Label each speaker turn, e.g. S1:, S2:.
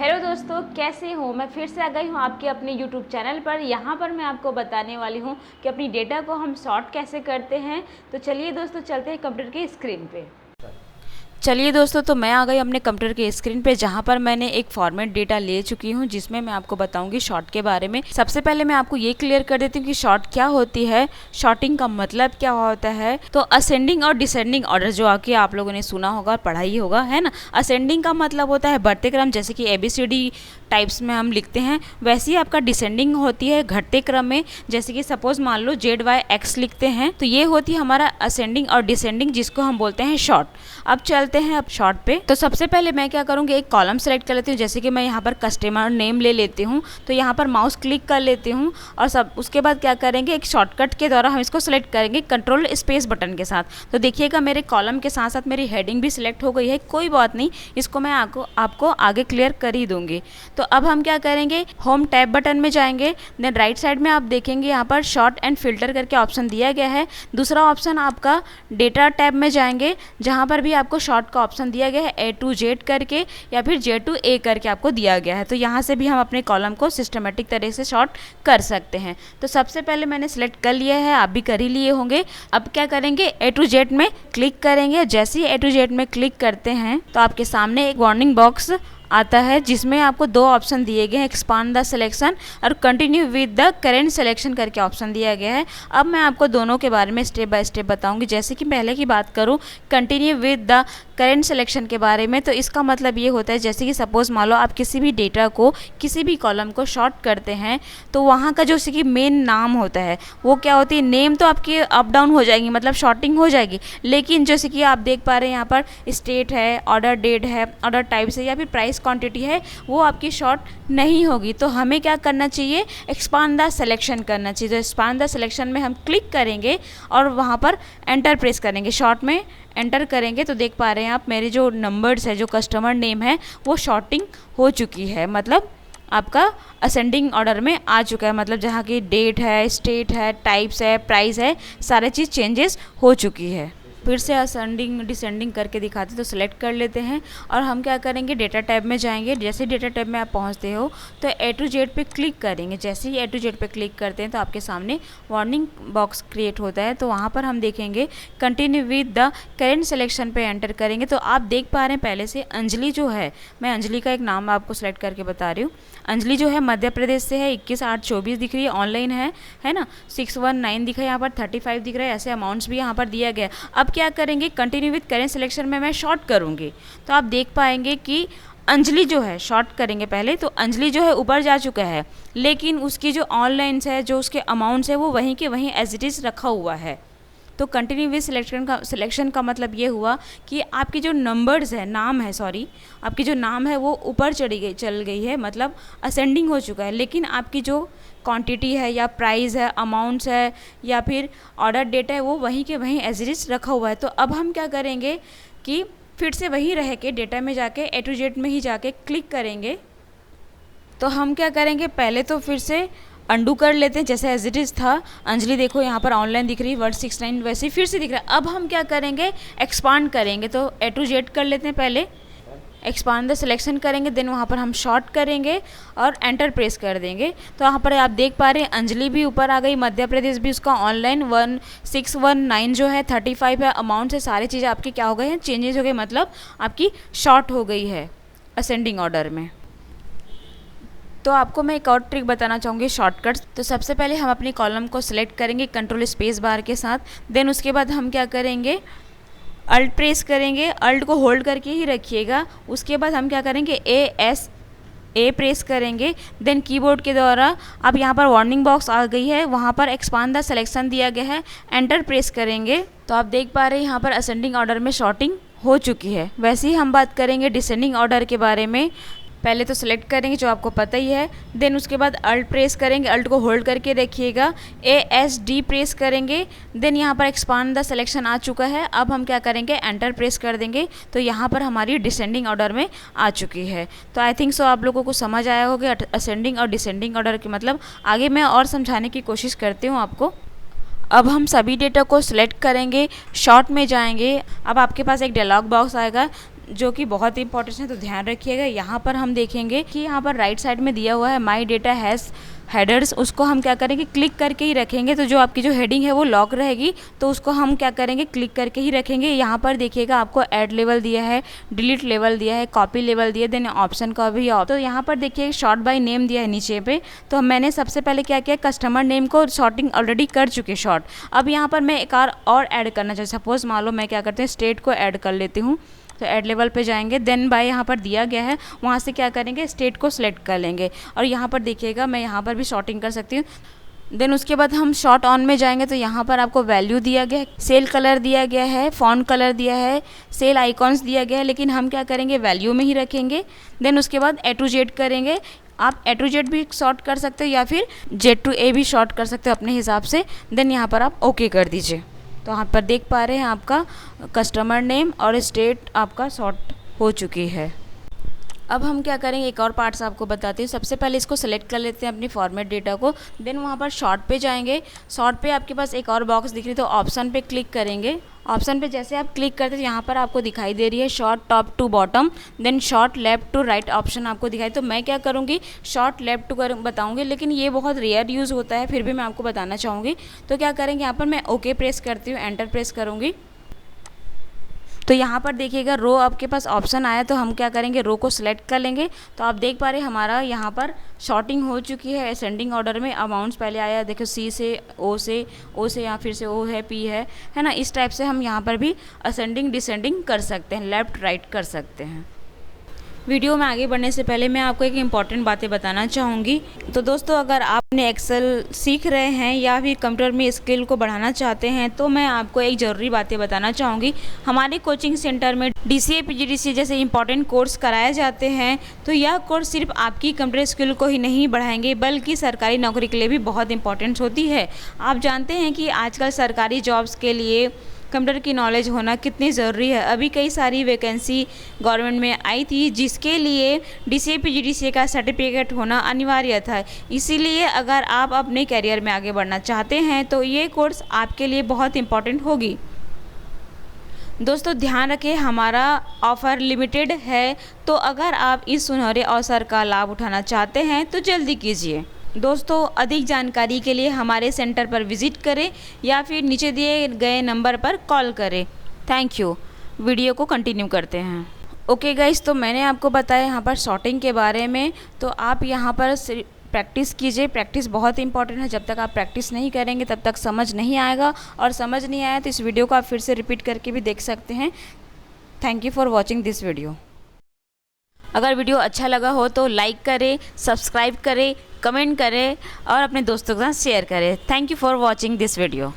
S1: Hello दोस्तों, कैसे हो। मैं फिर से आ गई हूँ आपके अपने यूट्यूब चैनल पर। यहाँ पर मैं आपको बताने वाली हूँ कि अपनी डेटा को हम सॉर्ट कैसे करते हैं। तो चलिए दोस्तों, चलते हैं कंप्यूटर की स्क्रीन पे। चलिए दोस्तों, तो मैं आ गई अपने कंप्यूटर के स्क्रीन पे, जहाँ पर मैंने एक फॉर्मेट डेटा ले चुकी हूँ, जिसमें मैं आपको बताऊंगी शॉर्ट के बारे में। सबसे पहले मैं आपको ये क्लियर कर देती हूँ कि शॉर्ट क्या होती है, शॉर्टिंग का मतलब क्या होता है। तो असेंडिंग और डिसेंडिंग ऑर्डर जो आके आप लोगों ने सुना होगा, पढ़ा ही होगा, है ना। असेंडिंग का मतलब होता है बढ़ते क्रम, जैसे कि ABCD टाइप्स में हम लिखते हैं, वैसे ही आपका डिसेंडिंग होती है घटते क्रम में। जैसे कि सपोज मान लो ZYX लिखते हैं, तो ये होती है हमारा असेंडिंग और डिसेंडिंग, जिसको हम बोलते हैं शॉर्ट। अब चलते हैं अब शॉर्ट पे। तो सबसे पहले मैं क्या करूँगी, एक कॉलम सेलेक्ट कर लेती हूँ। जैसे कि मैं यहाँ पर कस्टमर नेम ले लेती हूँ, तो यहाँ पर माउस क्लिक कर लेती हूँ और सब उसके बाद क्या करेंगे, एक शॉर्टकट के द्वारा हम इसको सेलेक्ट करेंगे कंट्रोल स्पेस बटन के साथ। तो देखिएगा मेरे कॉलम के साथ साथ मेरी हेडिंग भी सिलेक्ट हो गई है। कोई बात नहीं, इसको मैं आपको आगे क्लियर कर ही दूंगी। तो अब हम क्या करेंगे, होम टैब बटन में जाएंगे। देन राइट साइड में आप देखेंगे यहाँ पर शॉर्ट एंड फिल्टर करके ऑप्शन दिया गया है। दूसरा ऑप्शन आपका डेटा टैब में जाएंगे, जहाँ पर भी आपको शॉर्ट का ऑप्शन दिया गया है A to Z करके या फिर J to A करके आपको दिया गया है। तो यहाँ से भी हम अपने कॉलम को सिस्टमेटिक तरह से शॉर्ट कर सकते हैं। तो सबसे पहले मैंने सेलेक्ट कर लिया है, आप भी कर ही लिए होंगे। अब क्या करेंगे, A to Z में क्लिक करेंगे। जैसे ही A to Z में क्लिक करते हैं तो आपके सामने एक वार्निंग बॉक्स आता है, जिसमें आपको दो ऑप्शन दिए गए हैं, एक्सपांड द सिलेक्शन और continue with the current selection करके ऑप्शन दिया गया है। अब मैं आपको दोनों के बारे में स्टेप बाय स्टेप बताऊंगी। जैसे कि पहले की बात करूं, continue with the current selection के बारे में, तो इसका मतलब ये होता है, जैसे कि सपोज मान लो आप किसी भी डेटा को, किसी भी कॉलम को शॉर्ट करते हैं, तो वहाँ का जो कि मेन नाम होता है वो क्या होती है, नेम तो आपकी अप डाउन हो जाएगी, मतलब शॉर्टिंग हो जाएगी। लेकिन जैसे कि आप देख पा रहे हैं यहाँ पर स्टेट है, ऑर्डर डेट है, ऑर्डर टाइप्स है या फिर प्राइस क्वांटिटी है, वो आपकी शॉर्ट नहीं होगी। तो हमें क्या करना चाहिए, एक्सपांड द सिलेक्शन करना चाहिए। तो एक्सपांड द सिलेक्शन में हम क्लिक करेंगे और वहाँ पर एंटर प्रेस करेंगे। शॉर्ट में एंटर करेंगे तो देख पा रहे हैं आप, मेरे जो नंबर्स है, जो कस्टमर नेम है, वो शॉर्टिंग हो चुकी है, मतलब आपका असेंडिंग ऑर्डर में आ चुका है। मतलब जहाँ की डेट है, स्टेट है, टाइप्स है, प्राइस है, सारे चीज़ चेंजेस हो चुकी है। फिर से असेंडिंग डिसेंडिंग करके दिखाते, तो सिलेक्ट कर लेते हैं और हम क्या करेंगे, डेटा टैब में जाएंगे। जैसे डेटा टैब में आप पहुंचते हो तो A to Z पे क्लिक करेंगे। जैसे ही A to Z पे क्लिक करते हैं तो आपके सामने वार्निंग बॉक्स क्रिएट होता है। तो वहाँ पर हम देखेंगे continue with the current selection पे एंटर करेंगे। तो आप देख पा रहे हैं पहले से अंजलि जो है, मैं अंजलि का एक नाम आपको सेलेक्ट करके बता रही हूँ। अंजलि जो है मध्य प्रदेश से है, 21,824 दिख रही है, ऑनलाइन है ना। 619 दिख रहा है, यहाँ पर 35 दिख रहा है, ऐसे अमाउंट्स भी यहाँ पर दिया गया। अब क्या करेंगे, कंटिन्यू विद करेंट सिलेक्शन में मैं शॉर्ट करूँगी। तो आप देख पाएंगे कि अंजलि जो है, शॉर्ट करेंगे पहले, तो अंजलि जो है ऊपर जा चुका है, लेकिन उसकी जो ऑनलाइन है, जो उसके अमाउंट्स है, वो वहीं के वहीं एज इट इज़ रखा हुआ है। तो कंटिन्यू विद सिलेक्शन का मतलब ये हुआ कि आपकी जो नंबर्स है, नाम है, सॉरी, आपकी जो नाम है वो ऊपर चल गई है, मतलब असेंडिंग हो चुका है। लेकिन आपकी जो क्वांटिटी है या प्राइस है, अमाउंट्स है या फिर ऑर्डर डेटा है, वो वहीं के वहीं एज इट इज रखा हुआ है। तो अब हम क्या करेंगे कि फिर से वहीं रह के डेटा में जाके A to Z में ही जाके क्लिक करेंगे। तो हम क्या करेंगे, पहले तो फिर से अंडू कर लेते हैं, जैसे एज इट इज़ था। अंजलि देखो यहाँ पर ऑनलाइन दिख रही है, 169 वैसे ही फिर से दिख रहा है। अब हम क्या करेंगे, एक्सपांड करेंगे। तो A to Z कर लेते हैं, पहले एक्सपांड द सिलेक्शन करेंगे, देन वहाँ पर हम शॉर्ट करेंगे और एंटर प्रेस कर देंगे। तो यहाँ पर आप देख पा रहे हैं अंजलि भी ऊपर आ गई, मध्य प्रदेश भी, उसका ऑनलाइन 1619 जो है, 35 है, अमाउंट है, सारी चीज़ें आपकी क्या हो गए हैं, चेंजेस हो गए, मतलब आपकी शॉर्ट हो गई है असेंडिंग ऑर्डर में। तो आपको मैं एक और ट्रिक बताना चाहूँगी, शॉर्टकट्स। तो सबसे पहले हम अपनी कॉलम को सिलेक्ट करेंगे कंट्रोल स्पेस बार के साथ। देन उसके बाद हम क्या करेंगे, अल्ट प्रेस करेंगे, अल्ट को होल्ड करके ही रखिएगा। उसके बाद हम क्या करेंगे, A प्रेस करेंगे। देन कीबोर्ड के द्वारा, अब यहाँ पर वार्निंग बॉक्स आ गई है, वहाँ पर एक्सपांड द सिलेक्शन दिया गया है, एंटर प्रेस करेंगे। तो आप देख पा रहे हैं यहाँ पर असेंडिंग ऑर्डर में शॉर्टिंग हो चुकी है। वैसे ही हम बात करेंगे डिसेंडिंग ऑर्डर के बारे में। पहले तो सिलेक्ट करेंगे, जो आपको पता ही है। देन उसके बाद अल्ट प्रेस करेंगे, अल्ट को होल्ड करके रखिएगा, ASD प्रेस करेंगे। देन यहाँ पर एक्सपांड द सिलेक्शन आ चुका है। अब हम क्या करेंगे, एंटर प्रेस कर देंगे। तो यहाँ पर हमारी डिसेंडिंग ऑर्डर में आ चुकी है। तो आई थिंक सो आप लोगों को समझ आया होगा असेंडिंग और डिसेंडिंग ऑर्डर के मतलब। आगे मैं और समझाने की कोशिश करती हूँ आपको। अब हम सभी डेटा को सिलेक्ट करेंगे, शॉर्ट में जाएंगे। अब आपके पास एक डायलॉग बॉक्स आएगा, जो कि बहुत ही इंपॉर्टेंट है, तो ध्यान रखिएगा। यहाँ पर हम देखेंगे कि यहाँ पर राइट साइड में दिया हुआ है माई डेटा हैज़ हेडर्स, उसको हम क्या करेंगे क्लिक करके ही रखेंगे। तो जो आपकी जो हेडिंग है वो लॉक रहेगी, तो उसको हम क्या करेंगे क्लिक करके ही रखेंगे। यहाँ पर देखिएगा आपको ऐड लेवल दिया है, डिलीट लेवल दिया है, कॉपी लेवल दिया है, देन ऑप्शन का भी तो यहाँ पर देखिए शॉर्ट बाय नेम दिया है नीचे पे। तो मैंने सबसे पहले क्या किया, कस्टमर नेम को सॉर्टिंग ऑलरेडी कर चुके शॉर्ट। अब यहाँ पर मैं एक और ऐड करना चाहिए। सपोज मान लो मैं क्या करती हूँ स्टेट को ऐड कर लेती हूँ। तो ऐड लेवल पे जाएंगे, देन बाय यहाँ पर दिया गया है, वहाँ से क्या करेंगे स्टेट को सिलेक्ट कर लेंगे। और यहाँ पर देखिएगा मैं यहाँ पर भी शॉर्टिंग कर सकती हूँ। देन उसके बाद हम शॉर्ट ऑन में जाएंगे, तो यहाँ पर आपको वैल्यू दिया गया है, सेल कलर दिया गया है, फॉन्ट कलर दिया है, सेल आइकॉन्स दिया गया है, लेकिन हम क्या करेंगे वैल्यू में ही रखेंगे। देन उसके बाद ए टू जेड करेंगे। आप ए टू जेड भी शॉर्ट कर सकते हो या फिर जेड टू ए भी शॉर्ट कर सकते हो अपने हिसाब से। देन यहाँ पर आप ओके कर दीजिए। तो यहाँ पर देख पा रहे हैं आपका कस्टमर नेम और स्टेट आपका शॉर्ट हो चुकी है। अब हम क्या करेंगे, एक और पार्ट्स आपको बताती हूँ। सबसे पहले इसको सेलेक्ट कर लेते हैं अपनी फॉर्मेट डेटा को। देन वहाँ पर शॉर्ट पे जाएंगे। शॉर्ट पे आपके पास एक और बॉक्स दिख रही है, तो ऑप्शन पे क्लिक करेंगे। ऑप्शन पे जैसे आप क्लिक करते हैं यहाँ पर आपको दिखाई दे रही है short top to bottom, then short left to right option आपको दिखाई। तो मैं क्या करूँगी शॉर्ट लेफ्ट टू बताऊँगी, लेकिन ये बहुत रेयर यूज़ होता है, फिर भी मैं आपको बताना चाहूँगी। तो क्या करेंगे यहाँ पर मैं ओके प्रेस करती हूँ, एंटर प्रेस करूँगी। तो यहाँ पर देखिएगा रो आपके पास ऑप्शन आया, तो हम क्या करेंगे रो को सिलेक्ट कर लेंगे। तो आप देख पा रहे हैं हमारा यहाँ पर शॉर्टिंग हो चुकी है असेंडिंग ऑर्डर में। अमाउंट्स पहले आया, देखो सी से ओ से या फिर से ओ है, पी है ना। इस टाइप से हम यहाँ पर भी असेंडिंग डिसेंडिंग कर सकते हैं, लेफ़्ट राइट कर सकते हैं। वीडियो में आगे बढ़ने से पहले मैं आपको एक इम्पॉर्टेंट बातें बताना चाहूँगी। तो दोस्तों अगर आपने एक्सेल सीख रहे हैं या फिर कंप्यूटर में स्किल को बढ़ाना चाहते हैं, तो मैं आपको एक ज़रूरी बातें बताना चाहूँगी। हमारे कोचिंग सेंटर में DCA PGDCA जैसे इंपॉर्टेंट कोर्स कराए जाते हैं। तो यह कोर्स सिर्फ आपकी कंप्यूटर स्किल को ही नहीं बढ़ाएंगे, बल्कि सरकारी नौकरी के लिए भी बहुत इंपॉर्टेंट होती है। आप जानते हैं कि आजकल सरकारी जॉब्स के लिए कंप्यूटर की नॉलेज होना कितनी ज़रूरी है। अभी कई सारी वैकेंसी गवर्नमेंट में आई थी, जिसके लिए DCA PGDCA का सर्टिफिकेट होना अनिवार्य था। इसीलिए अगर आप अपने करियर में आगे बढ़ना चाहते हैं तो ये कोर्स आपके लिए बहुत इम्पॉर्टेंट होगी। दोस्तों ध्यान रखें, हमारा ऑफ़र लिमिटेड है, तो अगर आप इस सुनहरे अवसर का लाभ उठाना चाहते हैं तो जल्दी कीजिए। दोस्तों अधिक जानकारी के लिए हमारे सेंटर पर विज़िट करें या फिर नीचे दिए गए नंबर पर कॉल करें। Thank you. वीडियो को कंटिन्यू करते हैं। ओके गाइस, तो मैंने आपको बताया यहाँ पर शॉर्टिंग के बारे में। तो आप यहाँ पर प्रैक्टिस कीजिए। प्रैक्टिस बहुत इंपॉर्टेंट है। जब तक आप प्रैक्टिस नहीं करेंगे तब तक समझ नहीं आएगा, और समझ नहीं आया तो इस वीडियो को आप फिर से रिपीट करके भी देख सकते हैं। Thank you for watching this video. अगर वीडियो अच्छा लगा हो तो लाइक करें, सब्सक्राइब करें, कमेंट करें और अपने दोस्तों के साथ शेयर करें। Thank you for watching this video.